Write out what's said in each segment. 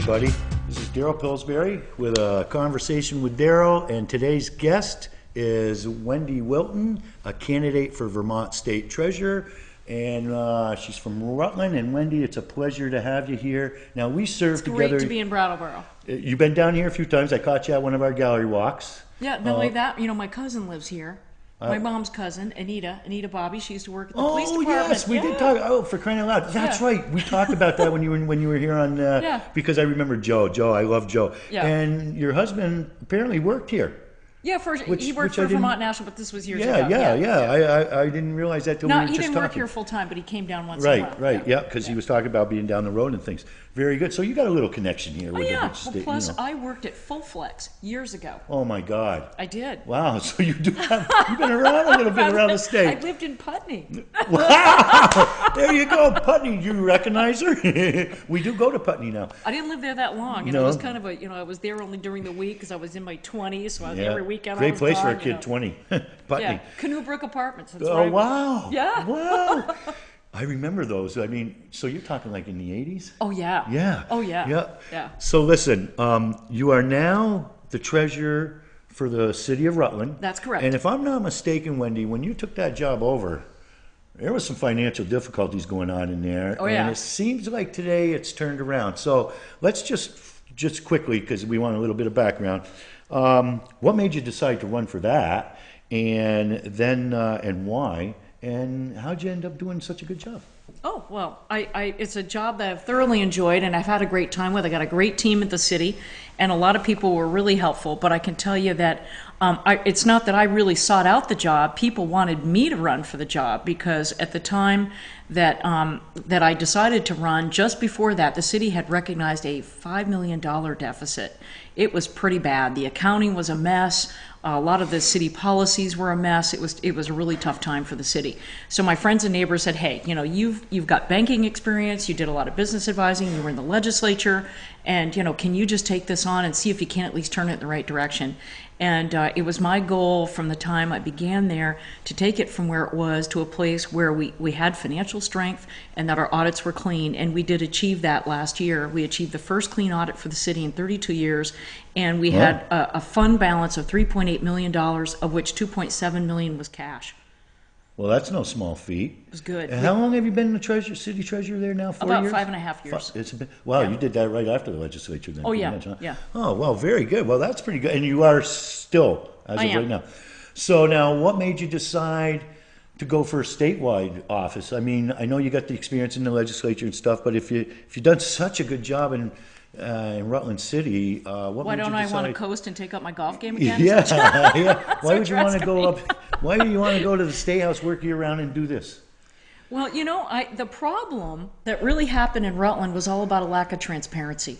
everybody. This is Daryl Pillsbury with a conversation with Daryl, and today's guest is Wendy Wilton, a candidate for Vermont State Treasurer, and she's from Rutland. And Wendy, it's a pleasure to have you here. Now, we served together. It's great to be in Brattleboro. You've been down here a few times. I caught you at one of our gallery walks. Yeah, not only that, you know, my cousin lives here. My mom's cousin, Anita Bobby. She used to work at the police department. Oh yes, we did talk. Oh, for crying out loud! That's right. We talked about that when you were here on. Because I remember Joe. I love Joe. Yeah. And your husband apparently worked here. Yeah, he worked for Vermont National, but this was years ago. I didn't realize that till we were just talking. No, he didn't work here full time, but he came down once in a while. Right, because he was talking about being down the road and things. Very good. So you got a little connection here with the state. Plus, I worked at Full Flex years ago. Oh my God. I did. Wow. So you've been around a little bit around the state. I lived in Putney. Wow. There you go, Putney. You recognize her? We do go to Putney now. I didn't live there that long. And it was kind of I was there only during the week because I was in my 20s, so I was every weekend. Great place for a kid, 20. Putney. Yeah, Canoe Brook Apartments. That's right. Wow. Yeah. Wow. I remember those. I mean, so you're talking like in the 80s? Oh, yeah. Yeah. Oh, yeah. Yeah. So listen, you are now the treasurer for the city of Rutland. That's correct. And if I'm not mistaken, Wendy, when you took that job over, there was some financial difficulties going on in there. Oh, yeah. And it seems like today it's turned around. So let's just quickly, because we want a little bit of background, what made you decide to run for that? And then, and why? And how'd you end up doing such a good job? Oh, well, it's a job that I've thoroughly enjoyed and I've had a great time with. I got a great team at the city and a lot of people were really helpful, but I can tell you that it's not that I really sought out the job. People wanted me to run for the job because at the time that I decided to run, just before that, the city had recognized a $5 million deficit. It was pretty bad. The accounting was a mess. A lot of the city policies were a mess. It was a really tough time for the city. So my friends and neighbors said, hey, you know, you've got banking experience, you did a lot of business advising, you were in the legislature, and, you know, can you just take this on and see if you can at least turn it in the right direction? And it was my goal from the time I began there to take it from where it was to a place where we had financial strength and that our audits were clean. And we did achieve that last year. We achieved the first clean audit for the city in 32 years. And we had a fund balance of $3.8 million, of which $2.7 million was cash. Well, that's no small feat. It was good. And how long have you been the city treasurer there now? 4 years? About 5.5 years. Wow, you did that right after the legislature then. Oh, yeah, yeah. Oh, well, very good. Well, that's pretty good. And you are still, as of right now. So now, what made you decide to go for a statewide office? I mean, I know you got the experience in the legislature and stuff, but if you've done such a good job in Rutland City, why don't I want to coast and take up my golf game again? Yeah. Why would you want to go up? Why do you want to go to the State House, work year round, and do this? Well, you know, the problem that really happened in Rutland was all about a lack of transparency.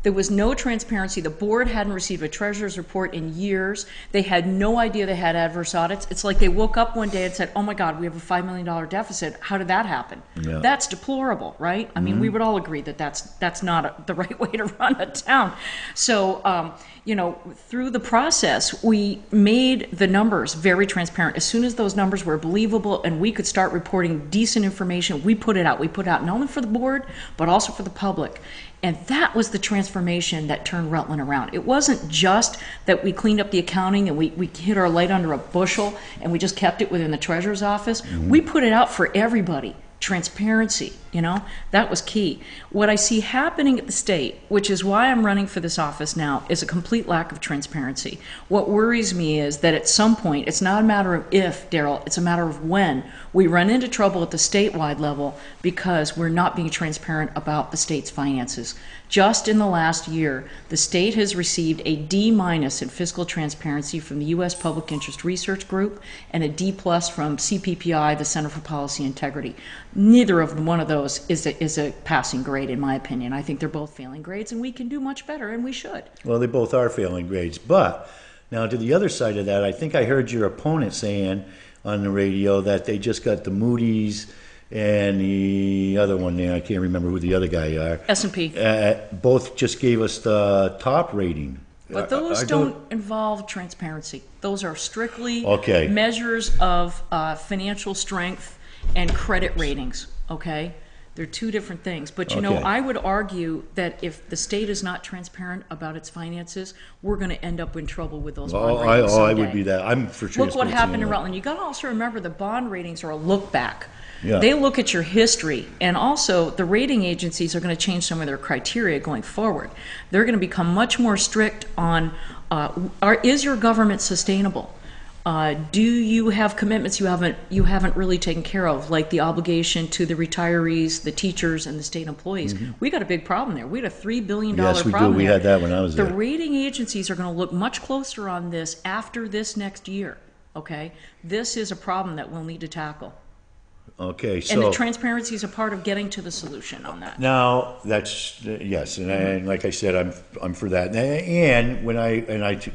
There was no transparency. The board hadn't received a treasurer's report in years. They had no idea they had adverse audits. It's like they woke up one day and said, oh my God, we have a $5 million deficit. How did that happen? Yeah. That's deplorable, right? I mean, we would all agree that that's not the right way to run a town. So, you know, through the process, we made the numbers very transparent. As soon as those numbers were believable and we could start reporting decent information, we put it out. We put it out not only for the board, but also for the public. And that was the transformation that turned Rutland around. It wasn't just that we cleaned up the accounting and we hid our light under a bushel and we just kept it within the treasurer's office. We put it out for everybody. Transparency, you know, that was key. What I see happening at the state, which is why I'm running for this office now, is a complete lack of transparency. What worries me is that at some point, it's not a matter of if, Daryl, it's a matter of when we run into trouble at the statewide level because we're not being transparent about the state's finances. Just in the last year, the state has received a D- in fiscal transparency from the U.S. Public Interest Research Group and a D+ from CPPI, the Center for Policy Integrity. Neither of one of those is a passing grade, in my opinion. I think they're both failing grades, and we can do much better, and we should. Well, they both are failing grades. But now to the other side of that, I think I heard your opponent saying on the radio that they just got the Moody's and the other one there, I can't remember who the other guy are. S&P. Both just gave us the top rating. But those don't involve transparency. Those are strictly measures of financial strength and credit ratings, okay? They're two different things. But you Okay. know, I would argue that if the state is not transparent about its finances, we're going to end up in trouble with those bond ratings I someday. would be that. I'm for transparency. Look what happened in anyway. Rutland. You got to also remember the bond ratings are a look back. Yeah. They look at your history, and also the rating agencies are going to change some of their criteria going forward. They're going to become much more strict on is your government sustainable? Do you have commitments you haven't really taken care of, like the obligation to the retirees, the teachers, and the state employees? We got a big problem there. We had a $3 billion Yes, we problem do. We there. had that when I was The there. rating agencies are going to look much closer on this after this next year. Okay, this is a problem that we'll need to tackle, Okay, and the so transparency is a part of getting to the solution on that. now that's yes, and like I said, I'm for that. And when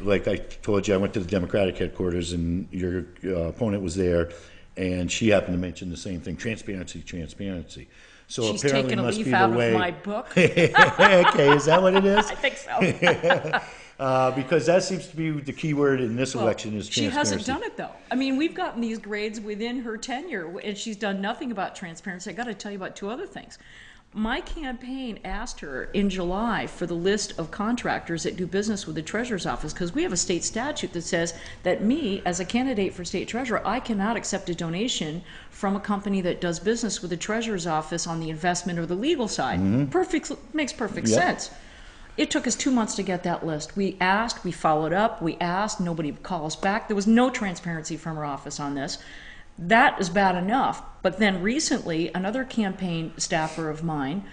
like I told you, I went to the Democratic headquarters, and your opponent was there, and she happened to mention the same thing: transparency. So She's apparently taken a must leaf be out the of way. my book. Okay, is that what it is? I think so. Because that seems to be the key word in this election is She transparency. hasn't done it though. I mean, we've gotten these grades within her tenure, and she's done nothing about transparency. I got to tell you about two other things. My campaign asked her in July for the list of contractors that do business with the treasurer's office, because we have a state statute that says that me, as a candidate for state treasurer, I cannot accept a donation from a company that does business with the treasurer's office on the investment or the legal side. Makes perfect Yep. sense. It took us 2 months to get that list. We asked, we followed up, we asked, nobody would call us back. There was no transparency from our office on this. That is bad enough. But then recently, another campaign staffer of mine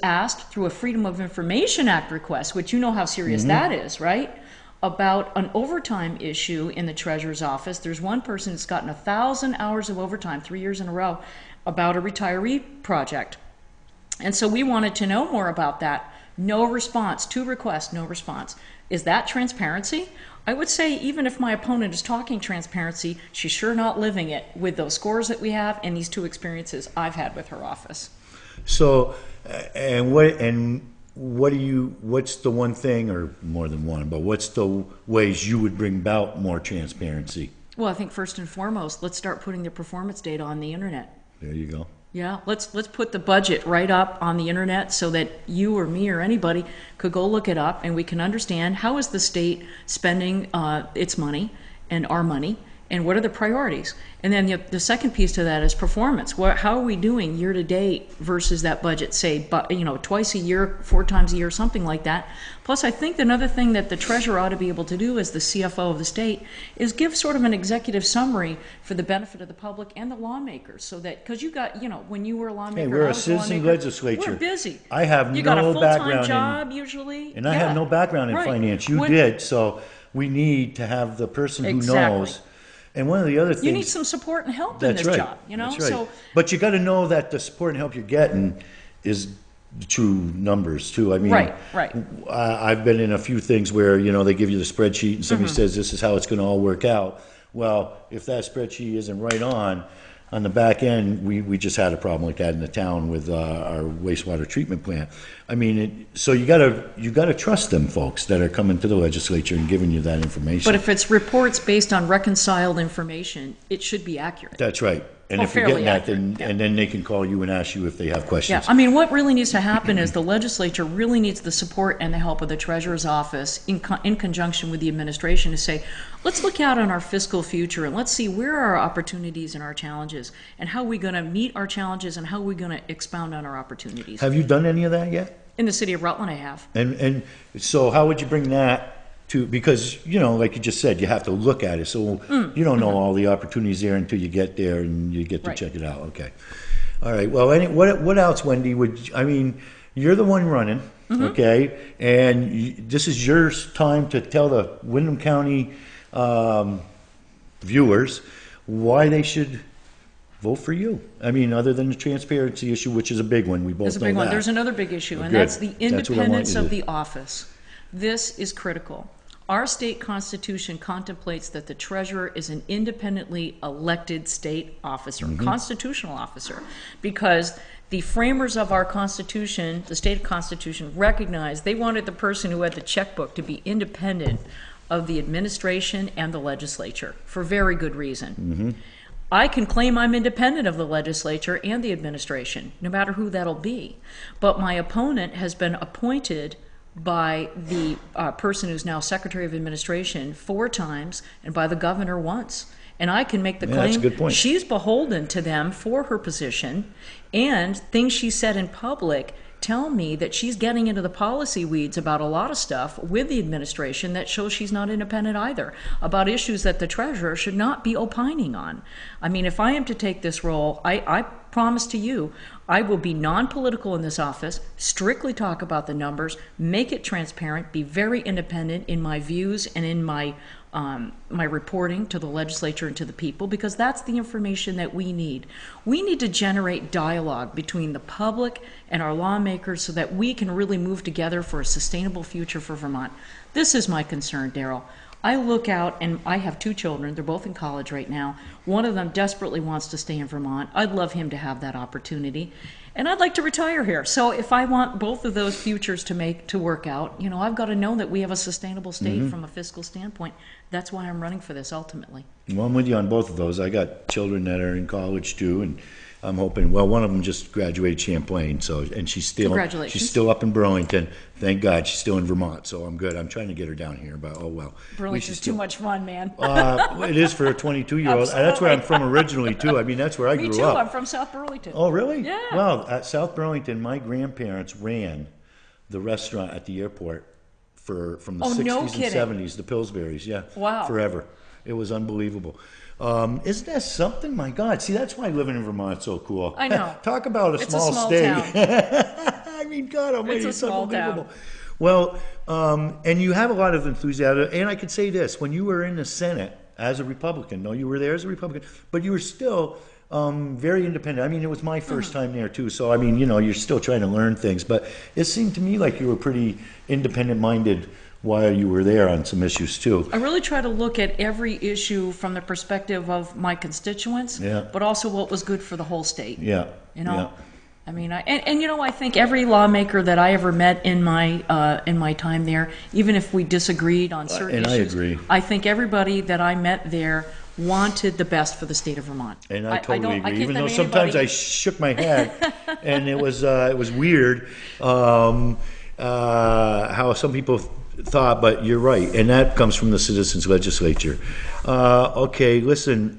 asked through a Freedom of Information Act request, which you know how serious that is, right? About an overtime issue in the treasurer's office. There's one person that's gotten 1,000 hours of overtime 3 years in a row about a retiree project. And so we wanted to know more about that. No response. 2 requests, no response. Is that transparency? I would say even if my opponent is talking transparency, she's sure not living it with those scores that we have and these 2 experiences I've had with her office. So, what's the one thing, or more than one, but what's the ways you would bring about more transparency? Well, I think first and foremost, let's start putting the performance data on the internet. There you go. Yeah, let's put the budget right up on the internet so that you or me or anybody could go look it up, and we can understand how is the state spending its money and our money, and what are the priorities. And then the second piece to that is performance. How are we doing year to date versus that budget, say, twice a year, 4 times a year, something like that. Plus, I think another thing that the treasurer ought to be able to do as the CFO of the state is give sort of an executive summary for the benefit of the public and the lawmakers, so that, because you got, when you were a lawmaker, Hey, we're I a was citizen lawmaker, legislature. We're busy. I have You got a no full-time background job usually. And I have no background in Right. finance. You When- did, so we need to have the person who Exactly. knows. And one of the other things... You need some support and help in That's this right. job, That's right. So But you got to know that the support and help you're getting is the true numbers too. I mean, Right. I've been in a few things where they give you the spreadsheet and somebody Mm-hmm. says this is how it's going to all work out. Well, if that spreadsheet isn't right on the back end, we just had a problem like that in the town with our wastewater treatment plant. I mean, so you gotta trust them folks that are coming to the legislature and giving you that information. But if it's reports based on reconciled information, it should be accurate. That's right. And Oh, if you're getting fairly that, then accurate, yeah. and then they can call you and ask you if they have Yeah, questions. I mean, what really needs to happen is the legislature really needs the support and the help of the treasurer's office in conjunction with the administration to say, let's look out on our fiscal future and let's see where are our opportunities and our challenges, and how are we going to meet our challenges, and how are we going to expound on our opportunities. Have you done any of that yet? In the city of Rutland, I have. And so how would you bring that to, because, like you just said, you have to look at it. So you don't know all the opportunities there until you get there and you get to Right. check it out. Okay. All right. Well, what else, Wendy, you're the one running, okay? And this is your time to tell the Windham County viewers why they should vote for you. I mean, other than the transparency issue, which is a big one. We both There's a know big one. that. There's another big issue, and Good. that's the That's what I want independence you of to- the office. This is critical. Our state constitution contemplates that the treasurer is an independently elected state officer, constitutional officer, because the framers of our constitution, the state constitution, recognized they wanted the person who had the checkbook to be independent of the administration and the legislature for very good reason. I can claim I'm independent of the legislature and the administration, no matter who that'll be. But my opponent has been appointed by the person who's now Secretary of Administration 4 times and by the governor once. And I can make the claim that's a good point. She's beholden to them for her position, and things she said in public tell me that she's getting into the policy weeds about a lot of stuff with the administration that shows she's not independent either, about issues that the treasurer should not be opining on. I mean, if I am to take this role, I promise to you, I will be non-political in this office, strictly talk about the numbers, make it transparent, be very independent in my views and in my reporting to the legislature and to the people, because that's the information that we need. We need to generate dialogue between the public and our lawmakers so that we can really move together for a sustainable future for Vermont. This is my concern, Daryl. I look out, and I have 2 children. They're both in college right now. One of them desperately wants to stay in Vermont. I'd love him to have that opportunity. And I'd like to retire here. So if I want both of those futures to work out, you know, I've got to know that we have a sustainable state from a fiscal standpoint. That's why I'm running for this ultimately. Well, I'm with you on both of those. I got children that are in college too, and I'm hoping, well, one of them just graduated Champlain, so, and she's still up in Burlington. Thank God she's still in Vermont, so I'm good. I'm trying to get her down here, but oh well. Burlington's too much fun, man. It is for a 22-year-old. That's where I'm from originally too. I mean, that's where I grew up. Me too. I'm from South Burlington. Oh, really? Yeah. Well, at South Burlington, my grandparents ran the restaurant at the airport from the 60s and 70s, the Pillsbury's, yeah. Wow. Forever. It was unbelievable. Isn't that something? My God. See, that's why living in Vermont's so cool. I know. Talk about a small state. I mean, God almighty, it's unbelievable. Town. Well, and you have a lot of enthusiasm. And I could say this, when you were in the Senate as a Republican, no, you were there as a Republican, but you were still very independent. I mean, it was my first time there too. So, I mean, you know, you're still trying to learn things, but it seemed to me like you were pretty independent-minded while you were there on some issues too. I really try to look at every issue from the perspective of my constituents, but also what was good for the whole state. Yeah. You know, yeah. I mean, and you know, I think every lawmaker that I ever met in my time there, even if we disagreed on certain issues, I agree. I think everybody that I met there wanted the best for the state of Vermont. And I totally agree. Even though sometimes I shook my head, and it was weird how some people thought, but you're right, and that comes from the citizens' legislature. Okay, listen.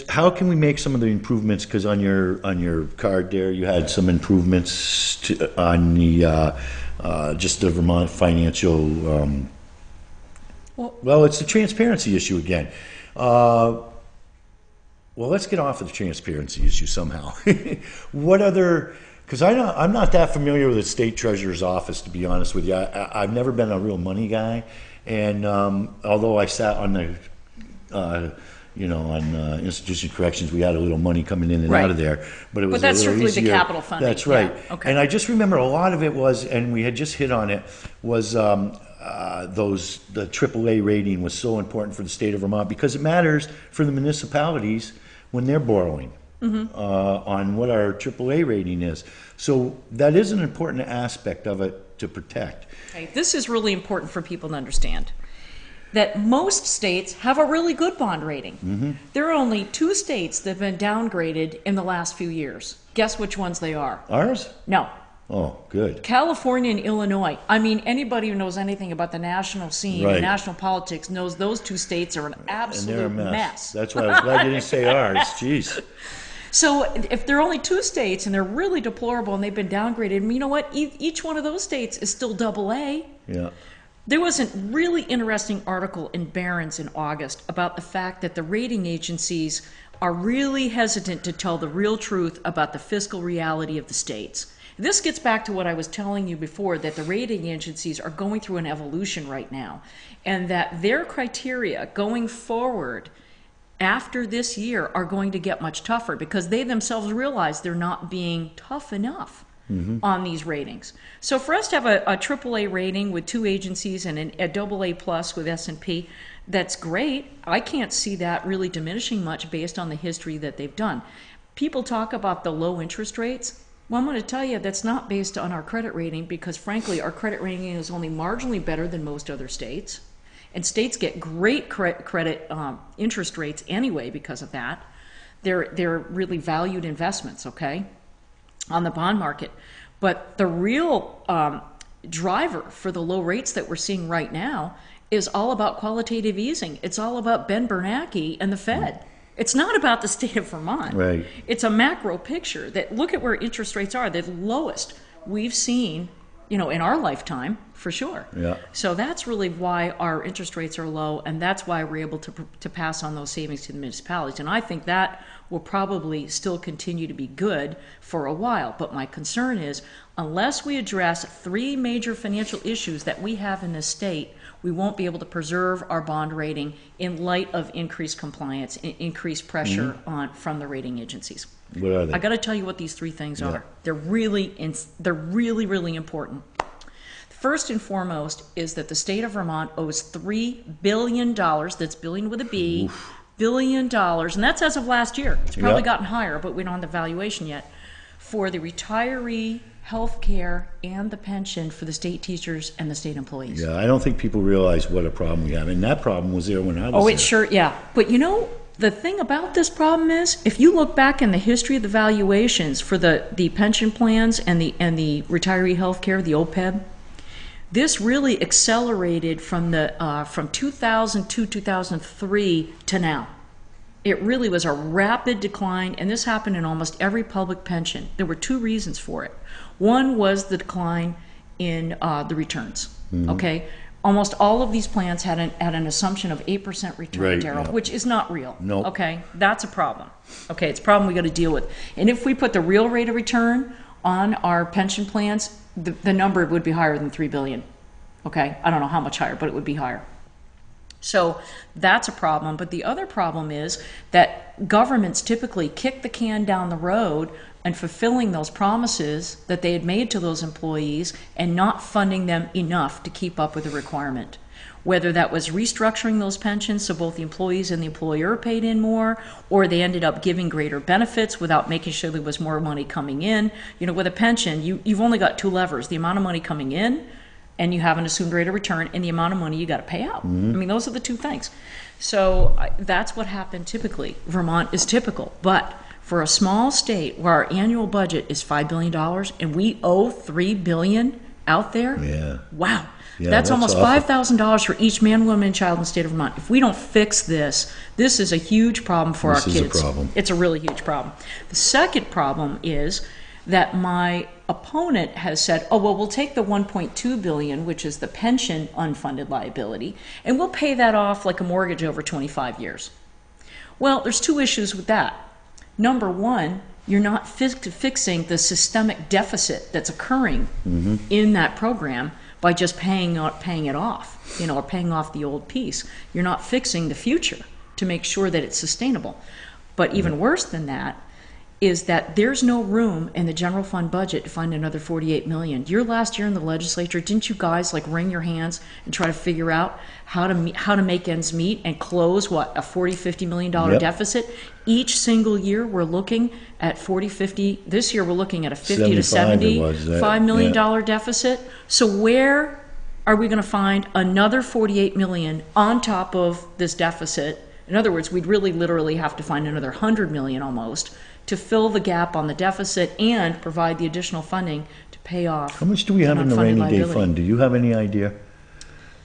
How can we make some of the improvements? Because on your card there, you had some improvements on the just the Vermont financial. Well, it's the transparency issue again. Well, let's get off of the transparency issue somehow. What other? Because I'm not that familiar with the state treasurer's office, to be honest with you. I've never been a real money guy, and although I sat on the, on institution corrections, we had a little money coming in and out of there, but it was that's a little strictly easier. The capital funding. That's right. Yeah. Okay. And I just remember a lot of it was, and we had just hit on it, was the AAA rating was so important for the state of Vermont because it matters for the municipalities when they're borrowing. On what our AAA rating is. So that is an important aspect of it to protect. Okay. This is really important for people to understand. That most states have a really good bond rating. There are only 2 states that have been downgraded in the last few years. Guess which ones they are? Ours? No. Oh, good. California and Illinois. I mean, anybody who knows anything about the national scene and national politics knows those 2 states are an absolute mess. That's why I was glad you didn't say ours. Jeez. So if there are only 2 states and they're really deplorable and they've been downgraded, you know what? Each one of those states is still AA. Yeah. There was a really interesting article in Barron's in August about the fact that the rating agencies are really hesitant to tell the real truth about the fiscal reality of the states. This gets back to what I was telling you before, that the rating agencies are going through an evolution right now, and that their criteria going forward after this year are going to get much tougher because they themselves realize they're not being tough enough on these ratings. So for us to have a AAA rating with 2 agencies and a AA plus with S&P, that's great. I can't see that really diminishing much based on the history that they've done. People talk about the low interest rates. Well, I'm going to tell you that's not based on our credit rating because, frankly, our credit rating is only marginally better than most other states. And states get great credit interest rates anyway because of that. They're really valued investments, okay, on the bond market. But the real driver for the low rates that we're seeing right now is all about qualitative easing. It's all about Ben Bernanke and the Fed. It's not about the state of Vermont. Right. It's a macro picture that look at where interest rates are. They're the lowest we've seen, in our lifetime, for sure. Yeah. So that's really why our interest rates are low, and that's why we're able to pass on those savings to the municipalities. And I think that will probably still continue to be good for a while. But my concern is, unless we address three major financial issues that we have in this state, we won't be able to preserve our bond rating in light of increased compliance and increased pressure from the rating agencies. What are they? I got to tell you what these three things are. They're really, really important. First and foremost is that the state of Vermont owes $3 billion, that's billion with a B, $1 billion, and that's as of last year. It's probably gotten higher, but we don't have the valuation yet, for the retiree health care and the pension for the state teachers and the state employees. Yeah, I don't think people realize what a problem we have, and that problem was there when I was there. Oh, it sure, yeah. But the thing about this problem is, if you look back in the history of the valuations for the pension plans and the retiree health care, the OPEB, this really accelerated from 2002, 2003 to now. It really was a rapid decline, and this happened in almost every public pension. There were two reasons for it. One was the decline in the returns. Okay, almost all of these plans had an assumption of 8% return, Right, Daryl, which is not real. Nope. Okay, that's a problem. Okay, it's a problem we got to deal with. And if we put the real rate of return on our pension plans, the number would be higher than $3 billion. Okay, I don't know how much higher, but it would be higher. So that's a problem. But the other problem is that governments typically kick the can down the road and fulfilling those promises that they had made to those employees and not funding them enough to keep up with the requirement. Whether that was restructuring those pensions so both the employees and the employer paid in more, or they ended up giving greater benefits without making sure there was more money coming in. With a pension, you've only got two levers: the amount of money coming in, and you have an assumed rate of return, and the amount of money you got to pay out. I mean, those are the two things. So that's what happened typically. Vermont is typical. But for a small state where our annual budget is $5 billion and we owe $3 billion out there, wow. Yeah, that's almost awful. $5,000 for each man, woman, and child in the state of Vermont. If we don't fix this, this is a huge problem for our kids. This is a problem. It's a really huge problem. The second problem is that my opponent has said, oh, well, we'll take the $1.2 billion, which is the pension unfunded liability, and we'll pay that off like a mortgage over 25 years. Well, there's two issues with that. Number one, you're not fixing the systemic deficit that's occurring in that program by just paying it off, or paying off the old piece. You're not fixing the future to make sure that it's sustainable. But even worse than that is that there's no room in the general fund budget to find another $48 million. Your last year in the legislature, didn't you guys wring your hands and try to figure out how to make ends meet and close a $40-50 million deficit? Each single year we're looking at 40-50. This year we're looking at a $50 to $75 million deficit. So where are we going to find another $48 million on top of this deficit? In other words, we'd really literally have to find another $100 million almost to fill the gap on the deficit and provide the additional funding to pay off. How much do we have in the rainy day liability. fund? Do you have any idea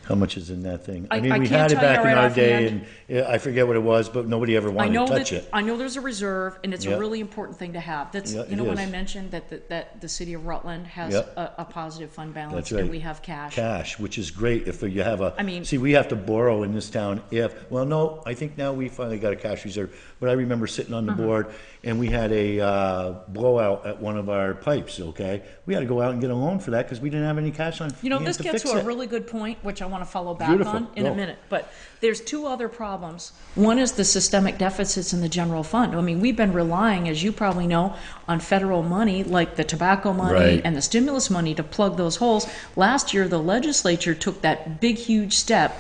how much is in that thing? I mean, we can't had it tell you back in right our offhand. day, and I forget what it was, but nobody ever wanted to touch it. I know there's a reserve, and it's Yeah. a really important thing to have. That's Yeah, it when is. I mentioned that the city of Rutland has Yeah. a positive fund balance, That's right. and we have cash. Cash, which is great if you have I mean- see, we have to borrow in this town no, I think now we finally got a cash reserve, but I remember sitting on the board and we had a blowout at one of our pipes, okay? We had to go out and get a loan for that because we didn't have any cash on hand This to gets fix to a it. really good point, which I want to follow back Beautiful. on in a Go. minute. But there's two other problems. One is the systemic deficits in the general fund. I mean, we've been relying, as you probably know, on federal money like the tobacco money Right. and the stimulus money to plug those holes. Last year, the legislature took that big, huge step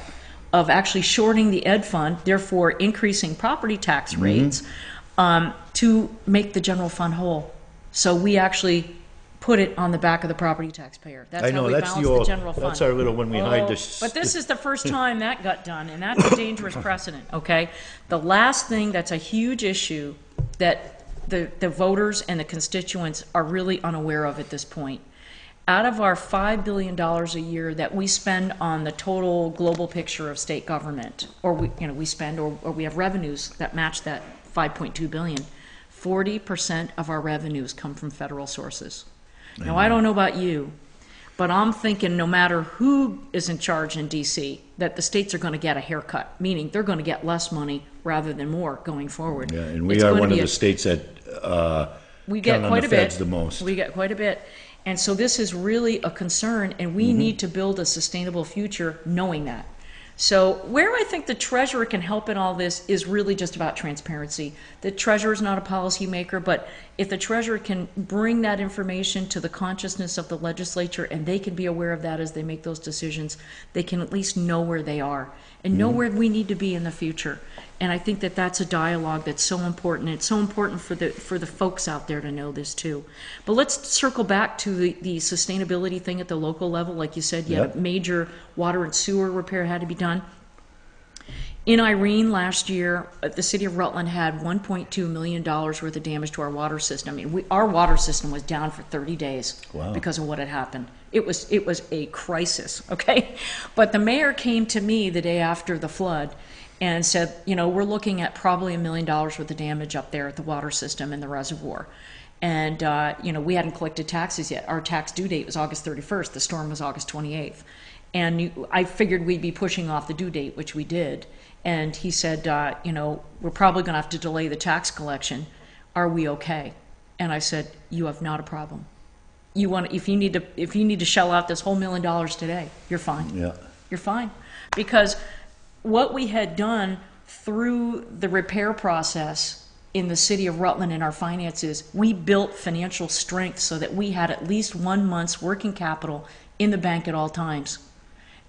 of actually shorting the ed fund, therefore increasing property tax rates, to make the general fund whole. So we actually put it on the back of the property taxpayer. That's I how know, we that's balance the the general fund. that's our little, when we hide this. But this is the first time that got done, and that's a dangerous precedent, okay? The last thing that's a huge issue that the voters and the constituents are really unaware of at this point. Out of our $5 billion a year that we spend on the total global picture of state government, or we spend, or we have revenues that match that 5.2 billion, 40% of our revenues come from federal sources. Now, I don't know about you, but I'm thinking no matter who is in charge in DC, that the states are going to get a haircut, meaning they're going to get less money rather than more going forward. Yeah, and we are one of the states that we get count on quite the a bit. feds the most. We get quite a bit. And so this is really a concern, and we need to build a sustainable future knowing that. So where I think the treasurer can help in all this is really just about transparency. The treasurer is not a policymaker, but if the treasurer can bring that information to the consciousness of the legislature and they can be aware of that as they make those decisions, they can at least know where they are and know where we need to be in the future. And I think that that's a dialogue that's so important. It's so important for the folks out there to know this too. But let's circle back to the sustainability thing at the local level. Like you said, you had a major water and sewer repair had to be done. In Irene last year, the city of Rutland had $1.2 million worth of damage to our water system. I mean, our water system was down for 30 days because of what had happened. It was a crisis, okay? But the mayor came to me the day after the flood and said, we're looking at probably $1 million worth of damage up there at the water system and the reservoir. And, we hadn't collected taxes yet. Our tax due date was August 31st. The storm was August 28th. And I figured we'd be pushing off the due date, which we did. And he said, we're probably going to have to delay the tax collection. Are we okay? And I said, you have not a problem. If you need to shell out this whole $1 million today, you're fine. Yeah. You're fine. Because what we had done through the repair process in the city of Rutland in our finances, we built financial strength so that we had at least 1 month's working capital in the bank at all times.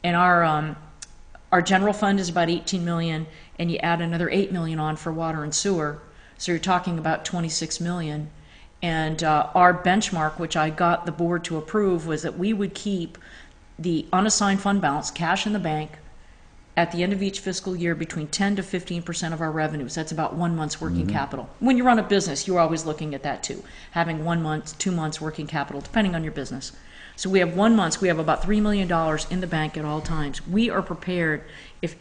And our general fund is about 18 million, and you add another 8 million on for water and sewer, so you're talking about 26 million. And our benchmark, which I got the board to approve, was that we would keep the unassigned fund balance, cash in the bank, at the end of each fiscal year between 10 to 15% of our revenues. That's about 1 month's working capital. When you run a business, you're always looking at that too, having 1 month, 2 months working capital, depending on your business. So we have 1 month, we have about $3 million in the bank at all times. We are prepared. If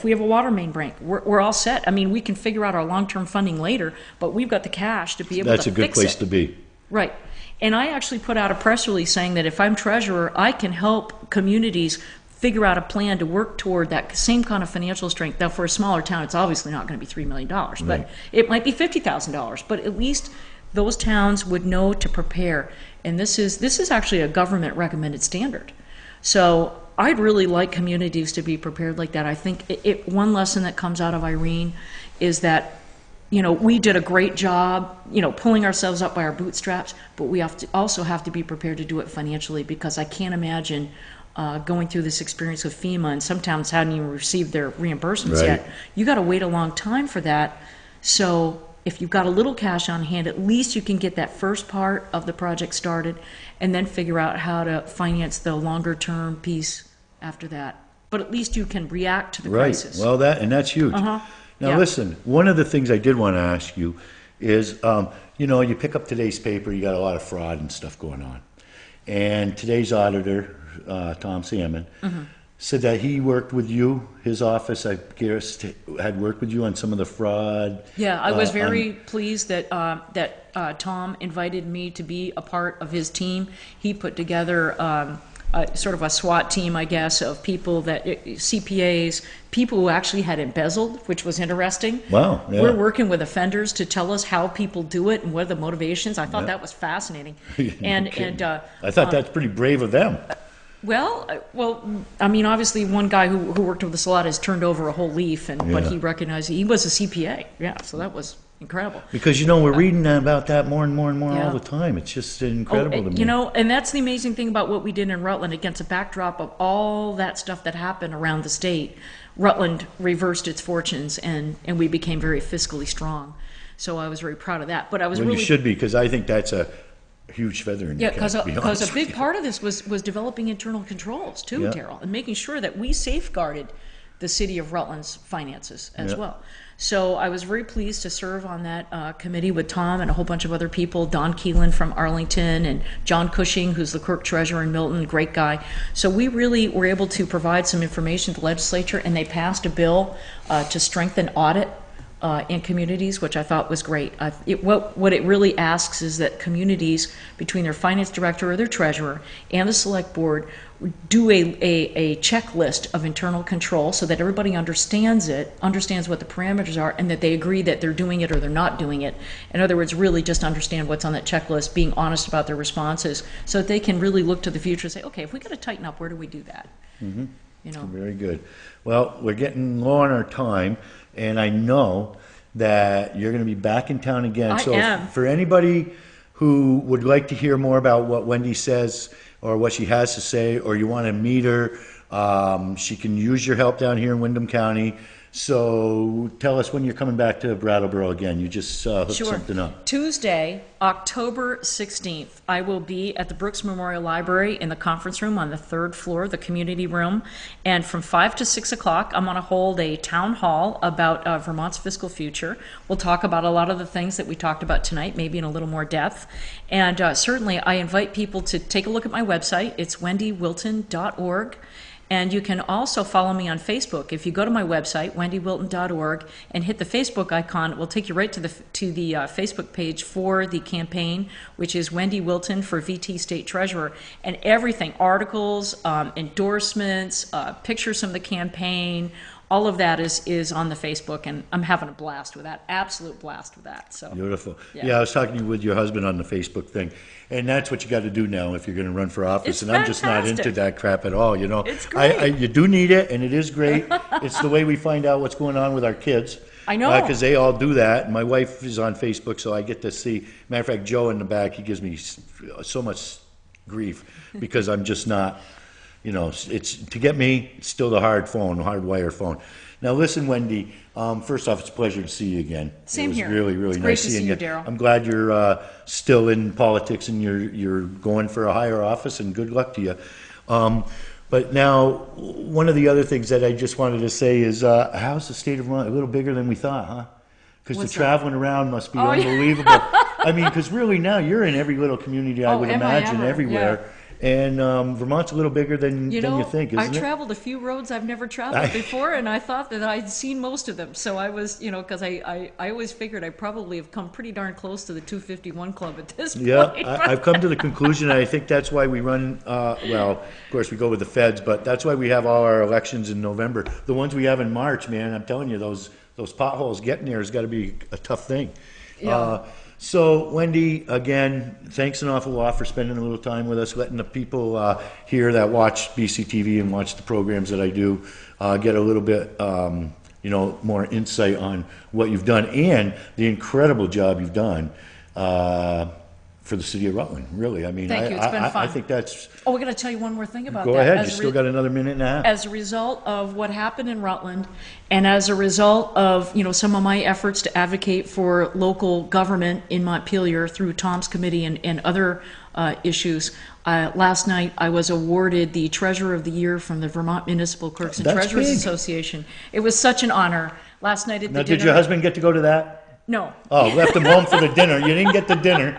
we have a water main break, we're all set. I mean, we can figure out our long-term funding later, but we've got the cash to be able to fix it. That's a good place to be. Right. And I actually put out a press release saying that if I'm treasurer, I can help communities figure out a plan to work toward that same kind of financial strength. Now, for a smaller town, it's obviously not going to be $3 million, but it might be $50,000. But at least those towns would know to prepare. And this is actually a government recommended standard. So I'd really like communities to be prepared like that. I think one lesson that comes out of Irene is that, we did a great job, pulling ourselves up by our bootstraps, but we also have to be prepared to do it financially, because I can't imagine going through this experience with FEMA, and some towns hadn't even received their reimbursements yet. You got to wait a long time for that. So if you've got a little cash on hand, at least you can get that first part of the project started and then figure out how to finance the longer term piece after that. But at least you can react to the crisis. Well, that's huge. Now listen, one of the things I did want to ask you is, you pick up today's paper, you got a lot of fraud and stuff going on. And today's auditor, Tom Salmon, said that he worked with you, his office, I guess, had worked with you on some of the fraud. Yeah, I was very pleased that Tom invited me to be a part of his team. He put together sort of a SWAT team, I guess, of people CPAs, people who actually had embezzled, which was interesting. Wow. Yeah. We're working with offenders to tell us how people do it and what are the motivations. I thought that was fascinating. I thought that's pretty brave of them. Well, I mean, obviously, one guy who worked with us a lot has turned over a whole leaf, but he recognized he was a CPA. Yeah, so that was incredible. Because, we're reading about that more and more and more all the time. It's just incredible to me. And that's the amazing thing about what we did in Rutland. Against a backdrop of all that stuff that happened around the state, Rutland reversed its fortunes, and we became very fiscally strong. So I was very proud of that. But I was you should be, because I think that's huge feather in Yeah, your cap, to be because honest a with big you. part of this was developing internal controls too, Yeah. Daryl, and making sure that we safeguarded the city of Rutland's finances as Yeah. well. So I was very pleased to serve on that committee with Tom and a whole bunch of other people, Don Keelan from Arlington and John Cushing, who's the clerk treasurer in Milton, great guy. So we really were able to provide some information to the legislature, and they passed a bill to strengthen audit in communities, which I thought was great. What it really asks is that communities, between their finance director or their treasurer and the select board, do a checklist of internal control so that everybody understands what the parameters are, and that they agree that they're doing it or they're not doing it. In other words, really just understand what's on that checklist, being honest about their responses, so that they can really look to the future and say, okay, if we got to tighten up, where do we do that? Mm-hmm. You know. Very good. Well, we're getting low on our time, and I know that you're going to be back in town again. I So am. for anybody who would like to hear more about what Wendy says or what she has to say, or you want to meet her, she can use your help down here in Windham County. So tell us when you're coming back to Brattleboro again. You just hooked something up. Tuesday, October 16th, I will be at the Brooks Memorial Library in the conference room on the 3rd floor, the community room. And from 5 to 6 o'clock, I'm going to hold a town hall about Vermont's fiscal future. We'll talk about a lot of the things that we talked about tonight, maybe in a little more depth. And certainly, I invite people to take a look at my website. It's wendywilton.org. And you can also follow me on Facebook. If you go to my website, wendywilton.org, and hit the Facebook icon, it will take you right to the Facebook page for the campaign, which is Wendy Wilton for VT State Treasurer. And everything, articles, endorsements, pictures from the campaign, all of that is on the Facebook, and I'm having a blast with that, absolute blast with that. So Beautiful. Yeah, I was talking with your husband on the Facebook thing, and that's what you got to do now if you're going to run for office. It's and I'm just not fantastic. into that crap at all. You know, It's great. you do need it, and it is great. It's the way we find out what's going on with our kids. I know. Because they all do that. My wife is on Facebook, so I get to see. Matter of fact, Joe in the back, he gives me so much grief because I'm just not. You know, it's to get me, it's still the hardwire phone. Now, listen, Wendy, first off, it's a pleasure to see you again. Same here. It was really, really It's great nice to seeing see you. you, Daryl. I'm glad you're still in politics and you're going for a higher office, and good luck to you. But now, one of the other things that I just wanted to say is, how's the state of Vermont? A little bigger than we thought, huh? Because the What's that? traveling around must be Oh, yeah. unbelievable. I mean, because really now you're in every little community, I Oh, would am I imagine, ever? everywhere. Yeah. And Vermont's a little bigger than you think, I isn't it? traveled a few roads I've never traveled before, and I thought that I'd seen most of them. So I was, because I always figured I probably have come pretty darn close to the 251 Club at this Yeah, point. I've come to the conclusion, and I think that's why we run, well, of course, we go with the feds, but that's why we have all our elections in November. The ones we have in March, man, I'm telling you, those potholes getting there has got to be a tough thing. Yeah. So, Wendy, again, thanks an awful lot for spending a little time with us, letting the people here that watch BCTV and watch the programs that I do get a little bit, more insight on what you've done and the incredible job you've done for the city of Rutland. Really, I mean, Thank you. It's been I fun. think that's. Oh, we're going to tell you one more thing about Go that. ahead. You still got another minute and a half. As a result of what happened in Rutland, and as a result of some of my efforts to advocate for local government in Montpelier through Tom's committee and other issues, last night I was awarded the Treasurer of the Year from the Vermont Municipal Clerks and That's Treasurers big. Association. It was such an honor. Last night at the Now, dinner. did your husband get to go to that? No. Oh, left him home for the dinner. You didn't get the dinner.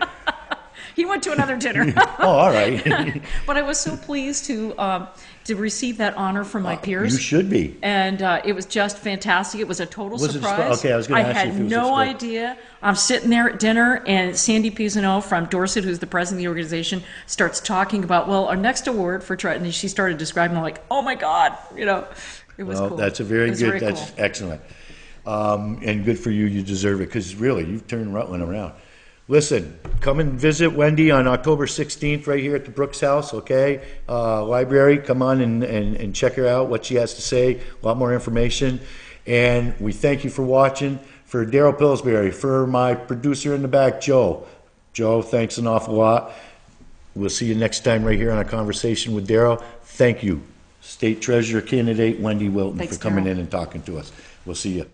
He went to another dinner. Oh, all right. But I was so pleased to receive that honor from my peers. You should be. And it was just fantastic. It was a total Was it surprise. okay, I was gonna ask you if it was had no a surprise. idea. I'm sitting there at dinner, and Sandy Pisano from Dorset, who's the president of the organization, starts talking about, well, our next award for and she started describing, I'm like, oh my God, it was Well, cool. that's a It very was good. very That's cool. excellent. And good for you. You deserve it because really, you've turned Rutland around. Listen, come and visit Wendy on October 16th right here at the Brooks House, okay? Library, come on and check her out, what she has to say, a lot more information. And we thank you for watching. For Daryl Pillsbury, for my producer in the back, Joe. Joe, thanks an awful lot. We'll see you next time right here on A Conversation with Daryl. Thank you, State Treasurer candidate Wendy Wilton, Thanks, for coming Daryl. in and talking to us. We'll see you.